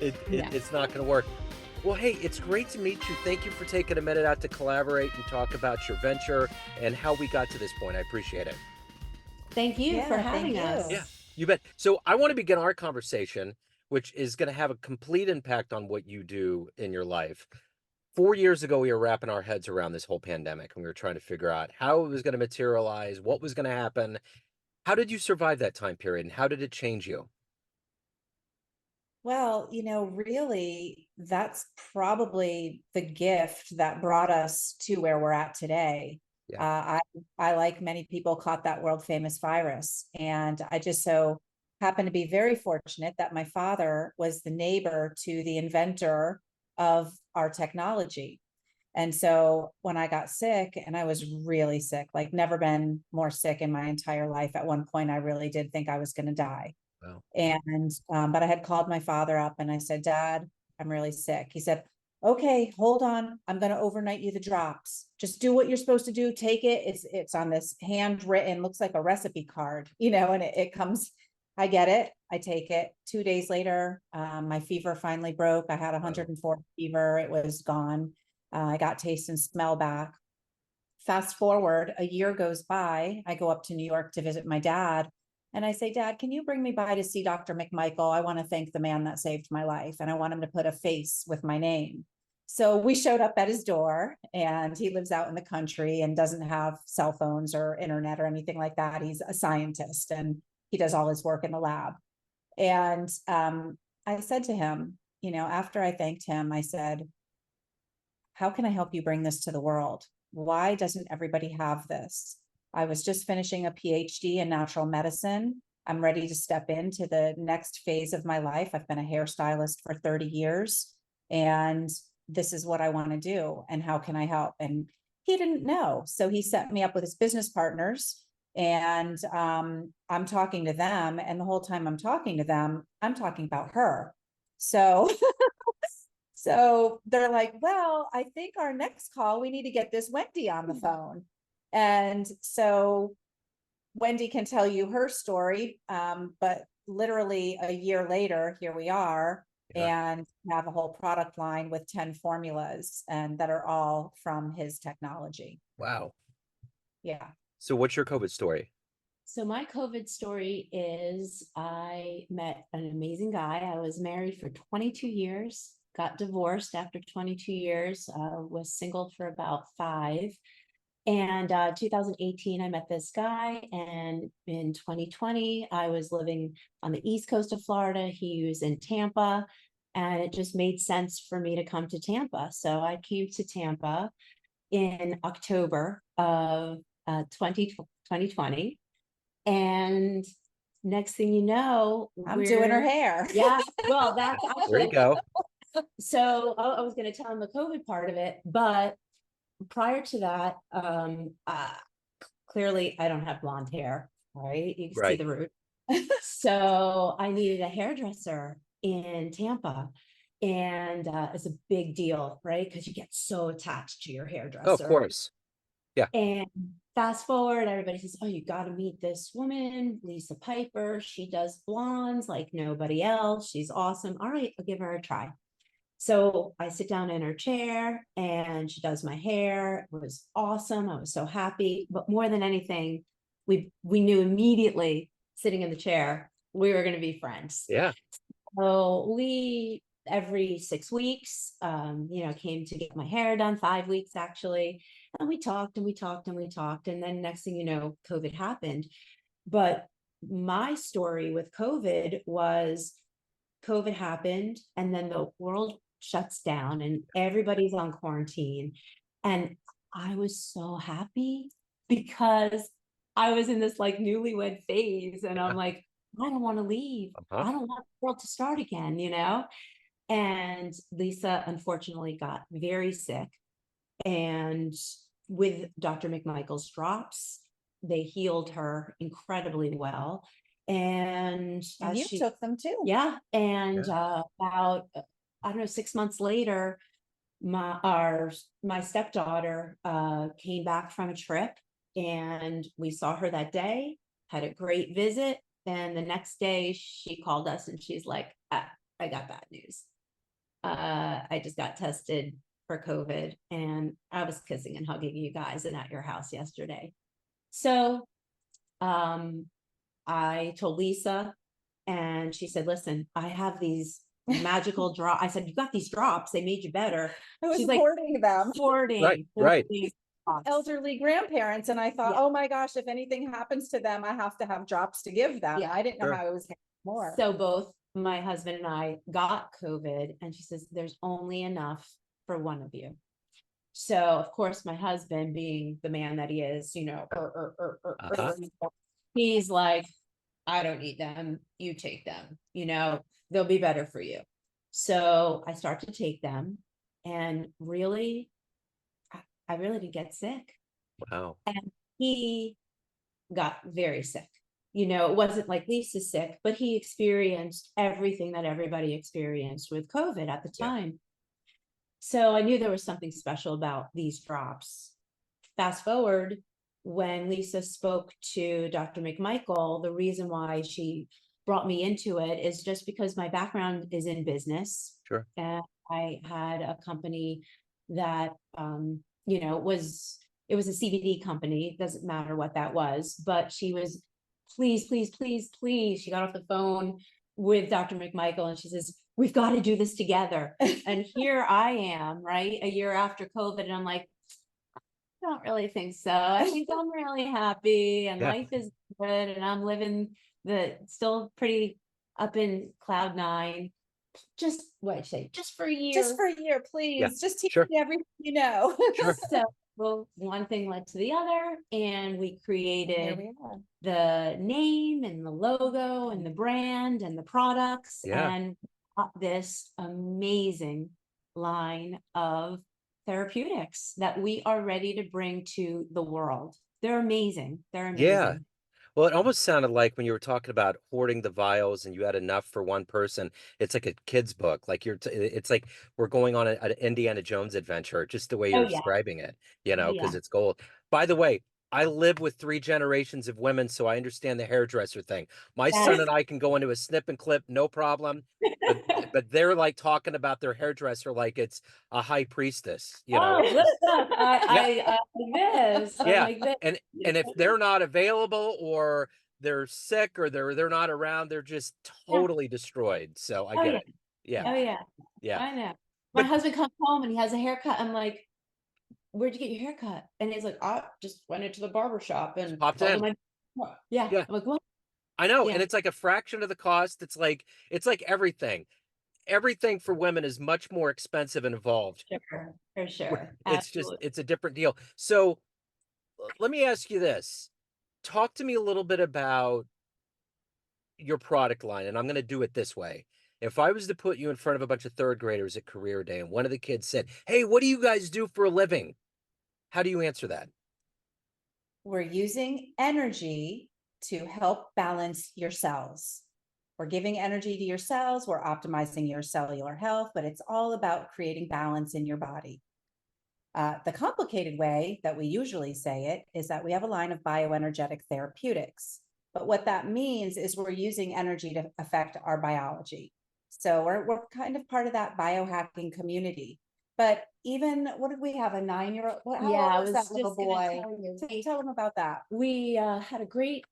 Yeah. It's not going to work. Well, hey, it's great to meet you. Thank you for taking a minute out to collaborate and talk about your venture and how we got to this point. I appreciate it. Thank you for Yeah, thank having you. Yeah, us. you bet. So I want to begin our conversation, which is going to have a complete impact on what you do in your life. 4 years ago, we were wrapping our heads around this whole pandemic and we were trying to figure out how it was going to materialize, what was going to happen. How did you survive that time period and how did it change you? Well, really, that's probably the gift that brought us to where we're at today. Yeah. I, like many people, caught that world famous virus, and I just so happened to be very fortunate that my father was the neighbor to the inventor of our technology. And so when I got sick, and I was really sick, like never been more sick in my entire life. At one point, I really did think I was going to die. Wow. And but I had called my father up and I said, Dad, I'm really sick. He said, okay, hold on, I'm going to overnight you the drops. Just do what you're supposed to do. Take it. It's on this handwritten, looks like a recipe card, and it comes. I get it. I take it. 2 days later, my fever finally broke. I had Wow. 104 fever. It was gone. I got taste and smell back. Fast forward, a year goes by. I go up to New York to visit my dad. And I say, Dad, can you bring me by to see Dr. McMichael? I want to thank the man that saved my life. And I want him to put a face with my name. So we showed up at his door, and he lives out in the country and doesn't have cell phones or internet or anything like that. He's a scientist and he does all his work in the lab. And I said to him, after I thanked him, I said, how can I help you bring this to the world? Why doesn't everybody have this? I was just finishing a PhD in natural medicine. I'm ready to step into the next phase of my life. I've been a hairstylist for 30 years, and this is what I want to do. And how can I help? And he didn't know. So he set me up with his business partners, and I'm talking to them. And the whole time I'm talking to them, I'm talking about her. So So they're like, well, I think our next call, we need to get this Wendy on the phone. And so Wendy can tell you her story. But literally a year later, here we are, Yeah. and have a whole product line with 10 formulas, and that are all from his technology. Wow. Yeah. So what's your COVID story? So my COVID story is I met an amazing guy. I was married for 22 years, got divorced after 22 years, was single for about 5. And 2018, I met this guy. And in 2020, I was living on the East Coast of Florida. He was in Tampa. And it just made sense for me to come to Tampa. So I came to Tampa in October of 2020. And next thing you know, I'm doing her we're, hair. yeah, well, that's There you actually, go. so I was going to tell him the COVID part of it, but prior to that, clearly I don't have blonde hair, right? You can see Right. the root. So I needed a hairdresser in Tampa. And it's a big deal, right? Because you get so attached to your Oh, of hairdresser. course. Yeah. And fast forward, everybody says, oh, you got to meet this woman, Lisa Piper. She does blondes like nobody else. She's awesome. All right, I'll give her a try. So I sit down in her chair and she does my hair. It was awesome. I was so happy. But more than anything, we knew immediately sitting in the chair, we were going to be friends. Yeah. So we every 6 weeks, came to get my hair done, 5 weeks actually. And we talked and we talked and we talked. And then next thing you know, COVID happened. But my story with COVID was COVID happened and then the world shuts down and everybody's on quarantine. And I was so happy because I was in this like newlywed phase and Yeah. I'm like, I don't want to leave. Uh-huh. I don't want the world to start again. And Lisa unfortunately got very sick. And with Dr. McMichael's drops, they healed her incredibly well. And And as you she, took them too. yeah. And Yeah. about, I don't know, 6 months later, my stepdaughter came back from a trip and we saw her that day, had a great visit. And the next day she called us and she's like, I got bad news. I just got tested for COVID, and I was kissing and hugging you guys and at your house yesterday. So I told Lisa, and she said, listen, I have these magical drop. I said, you got these drops, they made you better. I was She's like, hoarding them. Right. hoarding drops. Elderly grandparents, and I thought, Yeah. oh my gosh, if anything happens to them, I have to have drops to give them. Yeah, I didn't know sure. how it was more. So both my husband and I got COVID, and she says, there's only enough for one of you. So of course, my husband, being the man that he is, you know, he's like, I don't need them, you take them, you know, they'll be better for you. So I start to take them, and really, I really didn't get sick. Wow. And he got very sick. You know, it wasn't like Lisa's sick, but he experienced everything that everybody experienced with COVID at the Yeah. time. So I knew there was something special about these drops. Fast forward, when Lisa spoke to Dr. McMichael, the reason why she brought me into it is just because my background is in business. Sure. And I had a company that, you know, it was a CBD company. Doesn't matter what that was, but she was, please, please, please, please. She got off the phone with Dr. McMichael, and she says, we've got to do this together. And here I am, right, a year after COVID, and I'm like, I don't really think so. I think I'm really happy, and Yeah. life is good, and I'm living still pretty up in cloud nine. Just what I say, just for a year. Just for a year, please. Yeah, Just teach sure. me everything you know. Sure. So, well, one thing led to the other, and we Here created we are. the name and the logo and the brand and the products, Yeah. and got this amazing line of therapeutics that we are ready to bring to the world. They're amazing. They're Yeah. amazing. Well, it almost sounded like when you were talking about hoarding the vials and you had enough for one person, it's like a kid's book. Like it's like we're going on an Indiana Jones adventure, just the way Oh you're yeah. describing it, you know, Oh yeah. because it's gold. By the way, I live with 3 generations of women, so I understand the hairdresser thing. My son Yes. and I can go into a snip and clip, no problem. But they're like talking about their hairdresser like it's a high priestess, you know. Oh, It's just, listen, yeah, I like this. I yeah. like this. And if they're not available or they're sick or they're not around, they're just Yeah. totally destroyed. So I Oh get yeah. it. Yeah. Oh yeah. Yeah. I know. My But husband comes home and he has a haircut. I'm like, where'd you get your haircut? And he's like, I just went into the barber shop and popped told him in. yeah. Yeah. I'm like, what? I know. Yeah, And it's like a fraction of the cost. It's like everything. Everything for women is much more expensive and involved. sure, for sure. It's just Absolutely. it's a different deal. So let me ask you this. Talk to me a little bit about your product line, and I'm going to do it this way. If I was to put you in front of a bunch of third graders at career day and one of the kids said, hey, what do you guys do for a living? How do you answer that? We're using energy to help balance your cells. We're giving energy to your cells. We're optimizing your cellular health, but it's all about creating balance in your body. The complicated way that we usually say it is that we have a line of bioenergetic therapeutics. But what that means is we're using energy to affect our biology. So we're kind of part of that biohacking community. But even, what did we have, a 9-year-old? How Yeah, I old is was that little just gonna boy? tell you. Tell them about that. We had a great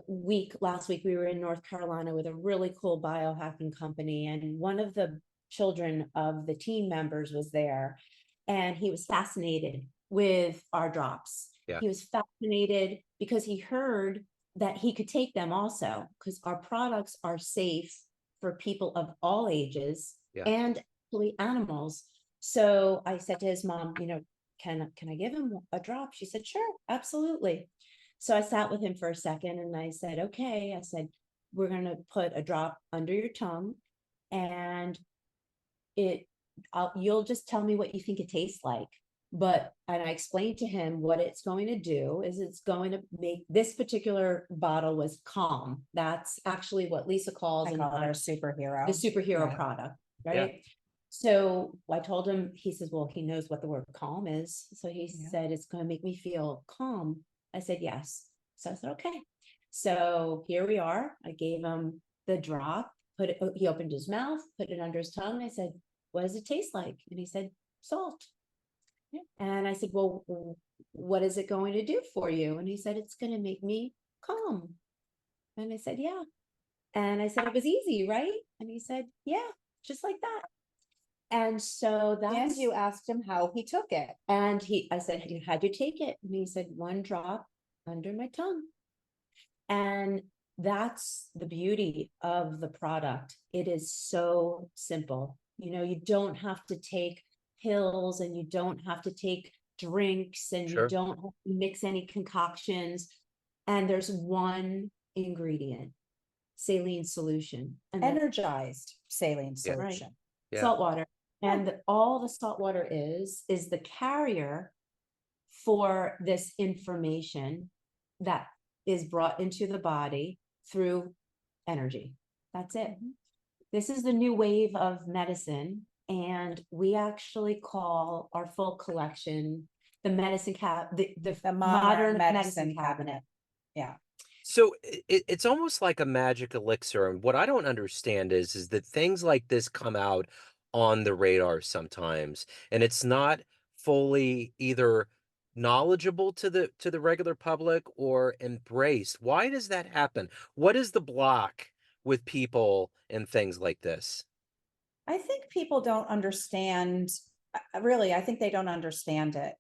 week last week. We were in North Carolina with a really cool biohacking company, and one of the children of the team members was there, and he was fascinated with our drops. Yeah. He was fascinated because he heard that he could take them also, because our products are safe for people of all ages Yeah. and actually animals. So I said to his mom, you know, can I give him a drop? She said, sure, absolutely. So I sat with him for a second and I said, okay, I said, we're going to put a drop under your tongue, and you'll just tell me what you think it tastes like. And I explained to him what it's going to do is it's going to make this particular bottle was calm. That's actually what Lisa calls I call it our superhero. the superhero Yeah. product, Yeah. right? So I told him, he says, well, he knows what the word calm is. So he Yeah. said, it's going to make me feel calm. I said, yes. So I said, okay. So here we are. I gave him the drop. he opened his mouth, put it under his tongue. I said, what does it taste like? And he said, salt. Yeah. And I said, well, what is it going to do for you? And he said, it's going to make me calm. And I said, yeah. And I said, it was easy, right? And he said, yeah, just like that. And so And that's, you asked him how he took it. and I said, how'd you take it? And he said, one drop under my tongue. And that's the beauty of the product. It is so simple. You know, you don't have to take pills, and you don't have to take drinks, and you Sure. don't have to mix any concoctions. And there's one ingredient, saline solution, and that's Energized saline Yeah. right, solution. Yeah. salt water. Yeah. And all the salt water is the carrier for this information that is brought into the body through energy. That's it. This is the new wave of medicine. And we actually call our full collection the medicine the modern medicine cabinet. Yeah. So it's almost like a magic elixir. And what I don't understand is that things like this come out on the radar sometimes, and it's not fully either knowledgeable to the regular public or embraced. Why does that happen? What is the block with people and things like this? I think people don't understand, really, I think they don't understand it.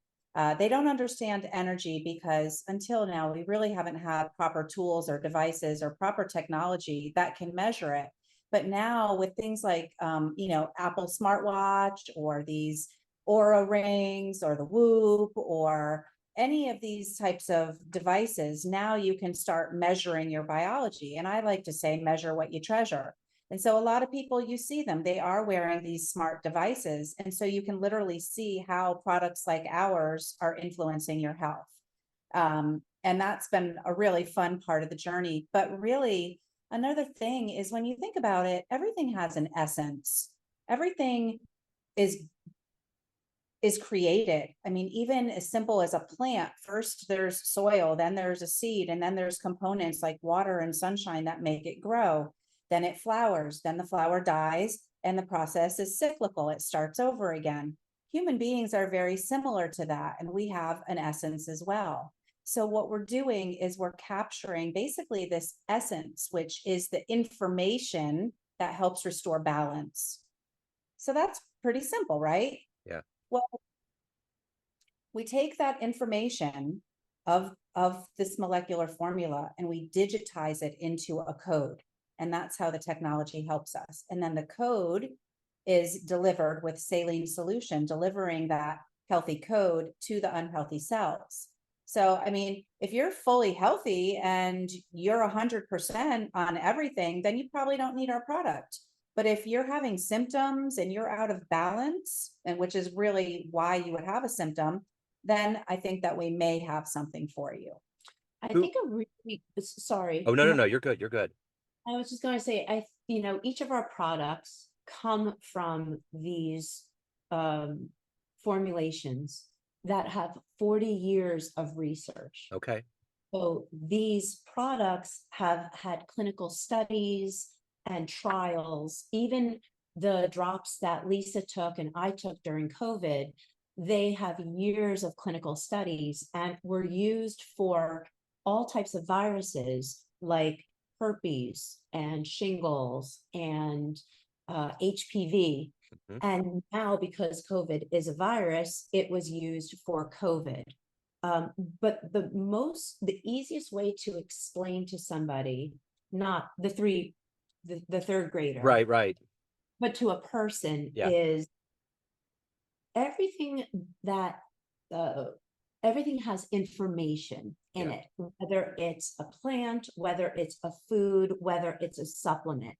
They don't understand energy because until now, we really haven't had proper tools or devices or proper technology that can measure it. But now with things like, Apple smartwatch or these Aura rings or the Whoop or any of these types of devices, now you can start measuring your biology. And I like to say, measure what you treasure. And so a lot of people, you see them, they are wearing these smart devices. And so you can literally see how products like ours are influencing your health. And that's been a really fun part of the journey. But really, another thing is when you think about it, everything has an essence. Everything is created. I mean, even as simple as a plant, first there's soil, then there's a seed, and then there's components like water and sunshine that make it grow. Then it flowers, then the flower dies, and the process is cyclical. It starts over again. Human beings are very similar to that, and we have an essence as well. So what we're doing is we're capturing basically this essence, which is the information that helps restore balance. So that's pretty simple, right? Yeah. Well, we take that information of this molecular formula and we digitize it into a code. And that's how the technology helps us. And then the code is delivered with saline solution, delivering that healthy code to the unhealthy cells. So, I mean, if you're fully healthy and you're 100% on everything, then you probably don't need our product. But if you're having symptoms and you're out of balance, and which is really why you would have a symptom, then I think that we may have something for you. I Who- think a really, sorry. Oh, no, you're good. You're good. I was just going to say, each of our products come from these formulations that have 40 years of research. Okay. So these products have had clinical studies and trials. Even the drops that Lisa took and I took during COVID, they have years of clinical studies and were used for all types of viruses like herpes and shingles and HPV. Mhm. And now, because COVID is a virus, it was used for COVID. But the easiest way to explain to somebody, not the third grader, Right. but to a person, Yeah. is everything that everything has information in Yeah. it, whether it's a plant, whether it's a food, whether it's a supplement.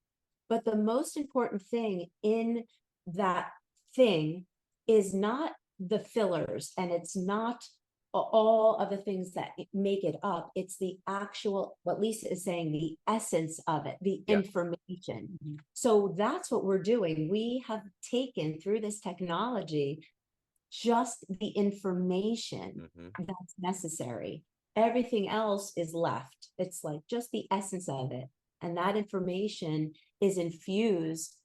But the most important thing in that thing is not the fillers, and it's not all of the things that make it up. It's the actual, what Lisa is saying, the essence of it, the Yeah. information. So that's what we're doing. We have taken through this technology just the information Mhm. that's necessary. Everything else is left. It's like just the essence of it. And that information is infused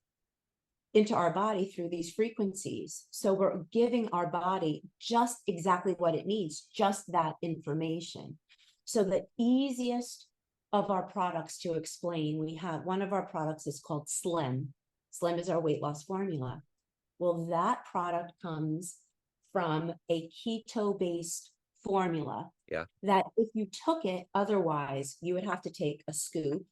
into our body through these frequencies. So we're giving our body just exactly what it needs, just that information. So the easiest of our products to explain, we have one of our products is called Slim. Slim is our weight loss formula. Well, that product comes from a keto-based formula. Yeah. That if you took it, otherwise you would have to take a scoop,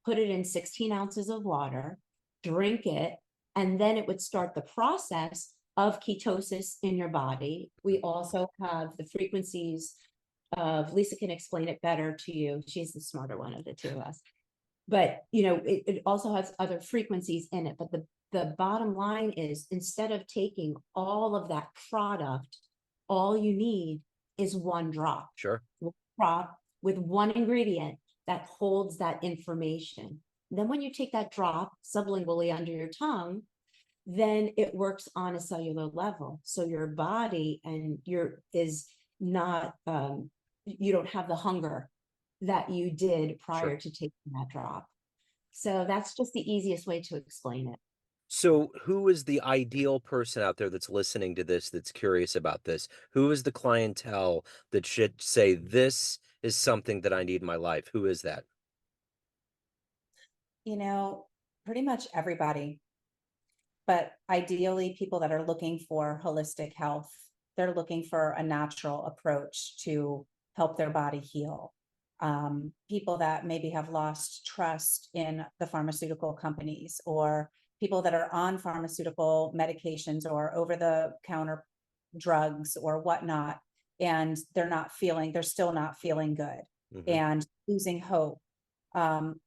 put it in 16 ounces of water, drink it, and then it would start the process of ketosis in your body. We also have the frequencies of, Lisa can explain it better to you. She's the smarter one of the two of us. But, you know, it also has other frequencies in it. But the bottom line is, instead of taking all of that product, all you need is one drop. Sure. One drop with one ingredient that holds that information. Then when you take that drop sublingually under your tongue, then it works on a cellular level. So your body and is not, you don't have the hunger that you did prior to taking that drop. So that's just the easiest way to explain it. So who is the ideal person out there that's listening to this, that's curious about this? Who is the clientele that should say, this is something that I need in my life? Who is that? You know, pretty much everybody, but ideally people that are looking for holistic health. They're looking for a natural approach to help their body heal. People that maybe have lost trust in the pharmaceutical companies, or people that are on pharmaceutical medications or over the counter drugs or whatnot, and they're still not feeling good and losing hope.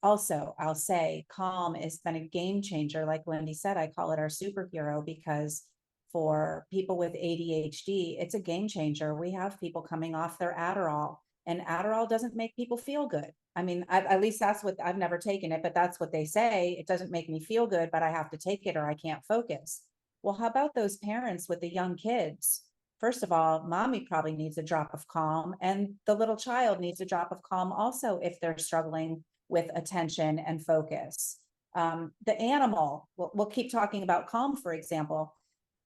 Also, I'll say Calm has been a game changer. Like Wendy said, I call it our superhero, because for people with ADHD, it's a game changer. We have people coming off their Adderall, and Adderall doesn't make people feel good. I mean, at least that's what, I've never taken it, but that's what they say. It doesn't make me feel good, but I have to take it or I can't focus. Well, how about those parents with the young kids? First of all, mommy probably needs a drop of Calm, and the little child needs a drop of Calm also if they're struggling with attention and focus. The animal, we'll keep talking about Calm, for example.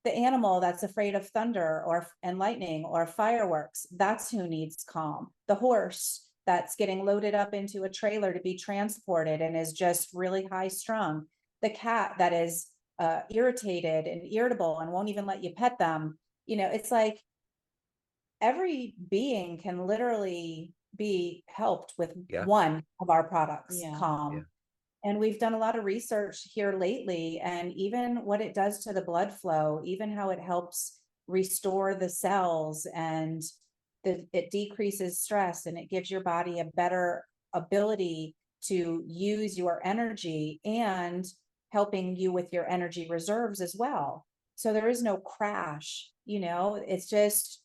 The animal that's afraid of thunder and lightning or fireworks, that's who needs Calm. The horse that's getting loaded up into a trailer to be transported and is just really high strung. The cat that is irritated and irritable and won't even let you pet them. You know, it's like every being can literally be helped with one of our products, Calm. And we've done a lot of research here lately, and even what it does to the blood flow, even how it helps restore the cells, and it decreases stress, and it gives your body a better ability to use your energy, and helping you with your energy reserves as well. So there is no crash, you know, it's just,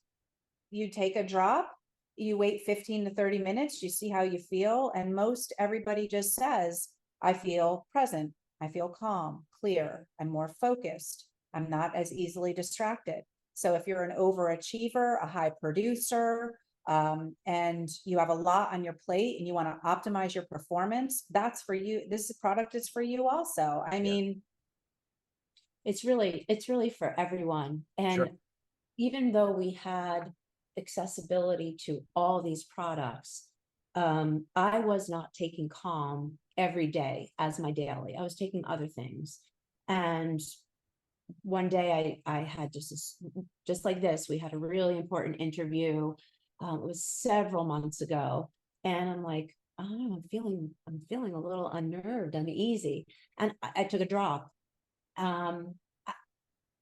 you take a drop, you wait 15 to 30 minutes, you see how you feel. And most everybody just says, I feel present, I feel calm, clear, I'm more focused, I'm not as easily distracted. So if you're an overachiever, a high producer, and you have a lot on your plate and you want to optimize your performance, that's for you. This product is for you also. I mean, it's really for everyone. And even though we had accessibility to all these products, I was not taking Calm every day as my daily. I was taking other things. And one day I had just like this, we had a really important interview. It was several months ago. And I'm like, oh, I'm feeling a little unnerved, uneasy. And I took a drop.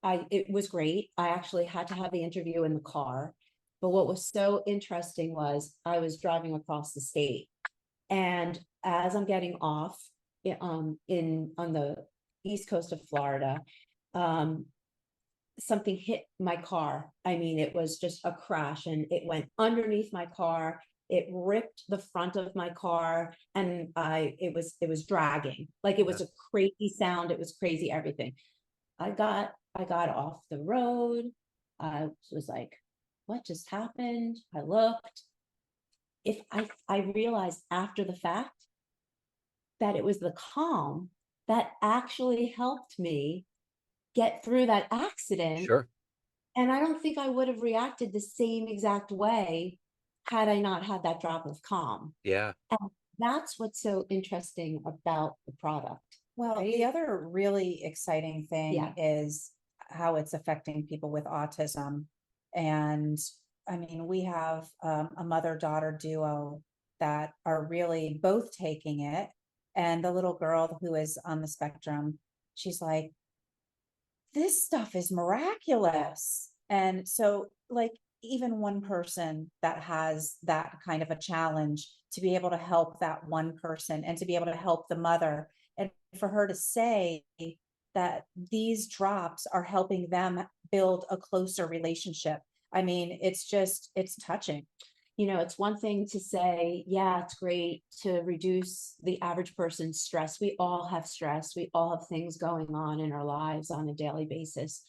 It was great. I actually had to have the interview in the car. But what was so interesting was I was driving across the state, and as I'm getting off on the east coast of Florida, something hit my car. I mean, it was just a crash, and it went underneath my car. It ripped the front of my car, and it was dragging. Like, it was a crazy sound. It was crazy everything. I got off the road. I was like, what just happened? I looked. I realized after the fact that it was the Calm that actually helped me get through that accident. Sure. And I don't think I would have reacted the same exact way had I not had that drop of calm. Yeah. And that's what's so interesting about the product. Well, right? the other really exciting thing Yeah. is how it's affecting people with autism. And I mean, we have a mother-daughter duo that are really both taking it. And the little girl who is on the spectrum, she's like, this stuff is miraculous. And so, like, even one person that has that kind of a challenge, to be able to help that one person and to be able to help the mother, and for her to say that these drops are helping them build a closer relationship. I mean, it's touching. You know, it's one thing to say, yeah, it's great to reduce the average person's stress. We all have stress. We all have things going on in our lives on a daily basis.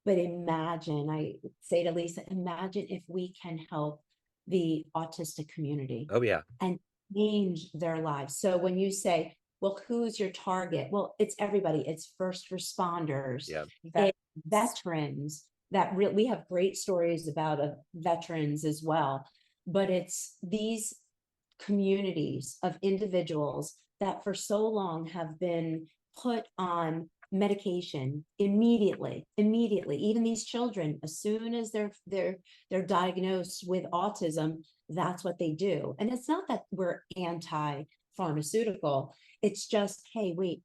But imagine, I say to Lisa, imagine if we can help the autistic community Oh, yeah. and change their lives. So when you say, well, who's your target? Well, it's everybody. It's first responders, Yeah. it's veterans. We have great stories about veterans as well, but it's these communities of individuals that for so long have been put on medication immediately, even these children, as soon as they're diagnosed with autism, that's what they do. And it's not that we're anti-pharmaceutical, it's just, hey, wait,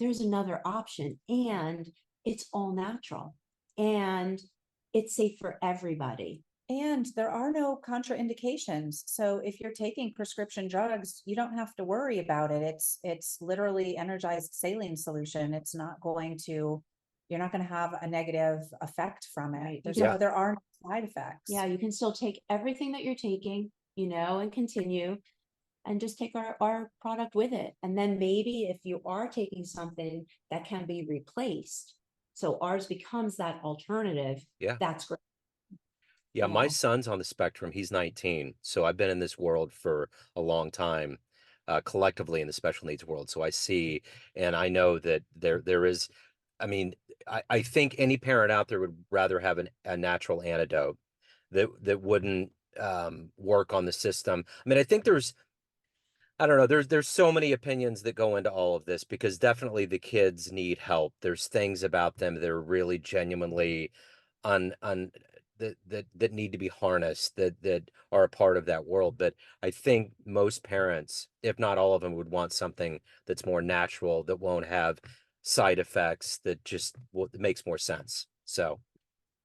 there's another option, and it's all natural, and it's safe for everybody. And there are no contraindications. So if you're taking prescription drugs, you don't have to worry about it. It's literally energized saline solution. It's not going to, you're not going to have a negative effect from it. Right. There are no side effects. Yeah, you can still take everything that you're taking, and continue, and just take our product with it. And then maybe if you are taking something that can be replaced, so ours becomes that alternative. Yeah. That's great. Yeah, my Yeah. son's on the spectrum. He's 19. So I've been in this world for a long time, collectively in the special needs world. So I see, and I know that there is, I mean, I think any parent out there would rather have a natural antidote that wouldn't work on the system. I mean, I think I don't know, there's so many opinions that go into all of this, because definitely the kids need help. There's things about them that are really genuinely on that need to be harnessed, that are a part of that world. But I think most parents, if not all of them, would want something that's more natural, that won't have side effects, that just makes more sense. So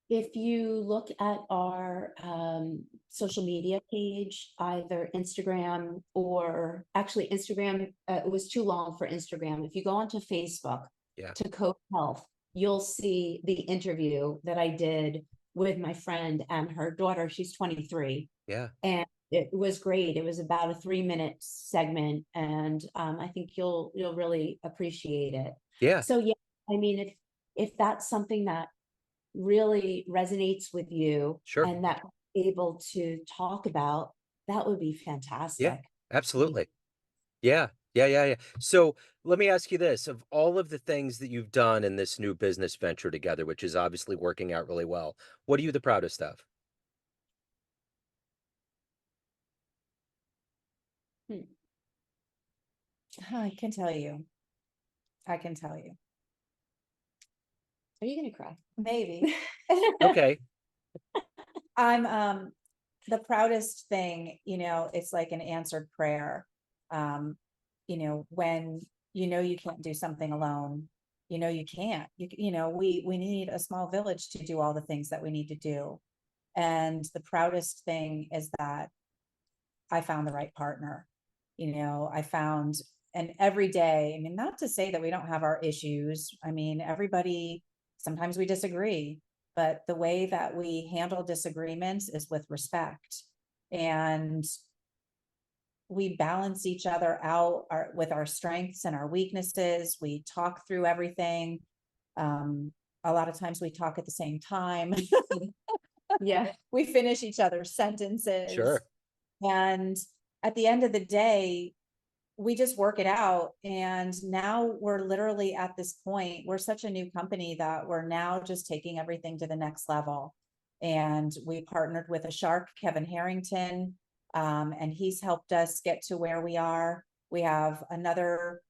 If you look at our social media page, either Instagram, or actually Instagram, it was too long for Instagram. If you go onto Facebook yeah, to Cope Health, you'll see the interview that I did with my friend and her daughter. She's 23. yeah, And it was great. It was about a 3-minute segment, and I think you'll really appreciate it. yeah, So yeah, I mean, if that's something that really resonates with you sure, and that we're able to talk about, that would be yeah, fantastic. absolutely. Yeah, yeah, yeah, yeah. So let me ask you this: of all of the things that you've done in this new business venture together, which is obviously working out really well, what are you the proudest of? Hmm. I can tell you. I can tell you. Are you gonna cry? Maybe. Okay. I'm the proudest thing, it's like an answered prayer. When you can't do something alone, you can't. We need a small village to do all the things that we need to do. And the proudest thing is that I found the right partner. I found, and every day, I mean, not to say that we don't have our issues. I mean, everybody, sometimes we disagree, but the way that we handle disagreements is with respect. And we balance each other out with our strengths and our weaknesses. We talk through everything. A lot of times we talk at the same time. Yeah. We finish each other's sentences. Sure. And at the end of the day, we just work it out. And now we're literally at this point, we're such a new company that we're now just taking everything to the next level. And we partnered with a shark, Kevin Harrington, and he's helped us get to where we are. We have another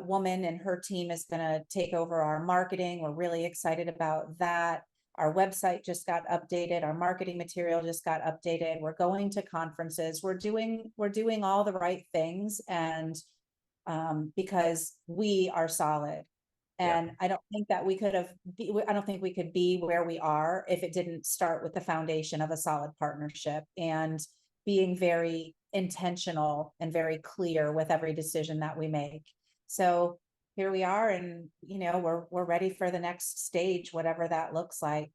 woman, and her team is going to take over our marketing. We're really excited about that. Our website just got updated. Our marketing material just got updated. We're going to conferences. We're doing all the right things, and because we are solid. And I don't think that I don't think we could be where we are if it didn't start with the foundation of a solid partnership and being very intentional and very clear with every decision that we make. So here we are, and we're ready for the next stage, whatever that looks like.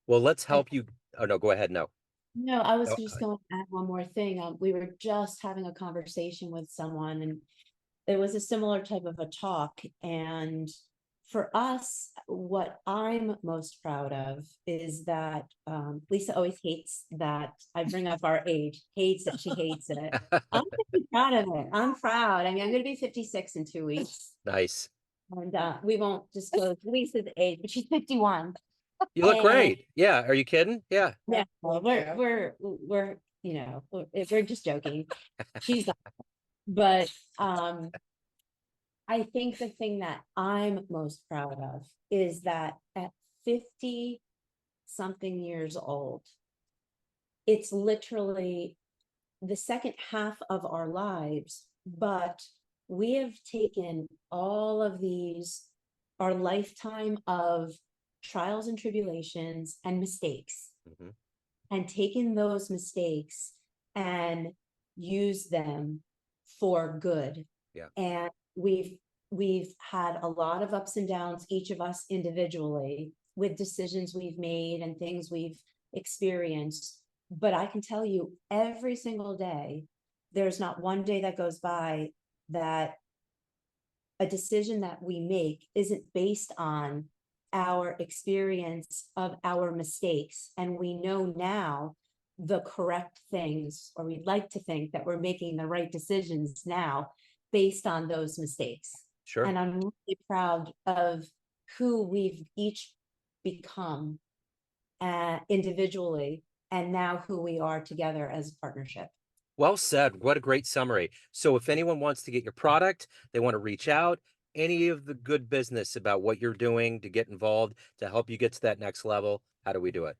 Well, let's help you. Oh no, go ahead. No. No, I was No, just going to add one more thing. We were just having a conversation with someone, and it was a similar type of a talk. And for us, what I'm most proud of is that Lisa always hates that I bring up our age, hates it, she hates it. I'm pretty proud of it. I'm proud. I mean, I'm going to be 56 in 2 weeks. Nice. And we won't disclose Lisa's age, but she's 51. You look And great. Yeah. Are you kidding? Yeah. yeah, well, we're we're just joking. She's not. But I think the thing that I'm most proud of is that at 50 something years old, it's literally the second half of our lives, but we have taken all of these, our lifetime of trials and tribulations and mistakes, Mhm. and taken those mistakes and used them for good. Yeah. And we've had a lot of ups and downs, each of us individually, with decisions we've made and things we've experienced. But I can tell you, every single day, there's not one day that goes by that a decision that we make isn't based on our experience of our mistakes. And we know now the correct things, or we'd like to think that we're making the right decisions now based on those mistakes. Sure. And I'm really proud of who we've each become individually, and now who we are together as a partnership. Well said. What a great summary. So if anyone wants to get your product, they want to reach out, any of the good business about what you're doing to get involved to help you get to that next level, how do we do it?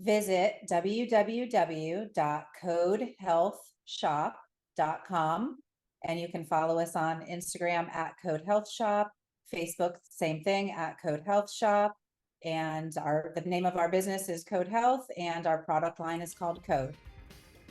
Visit www.codehealthshop.com, and you can follow us on Instagram at Code Health Shop, Facebook, same thing, at Code Health Shop. And the name of our business is Code Health, and our product line is called Code.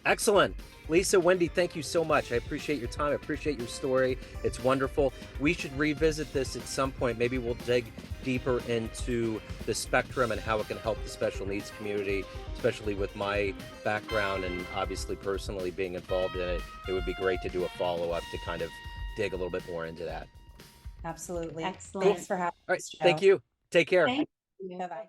Excellent. Lisa, Wendy, thank you so much. I appreciate your time. I appreciate your story. It's wonderful. We should revisit this at some point. Maybe we'll dig deeper into the spectrum and how it can help the special needs community, especially with my background and obviously personally being involved in it. It would be great to do a follow-up to kind of dig a little bit more into that. Absolutely. Excellent. Thanks for having All right. us, Joe. Thank you. Take care. Thank you. Bye-bye.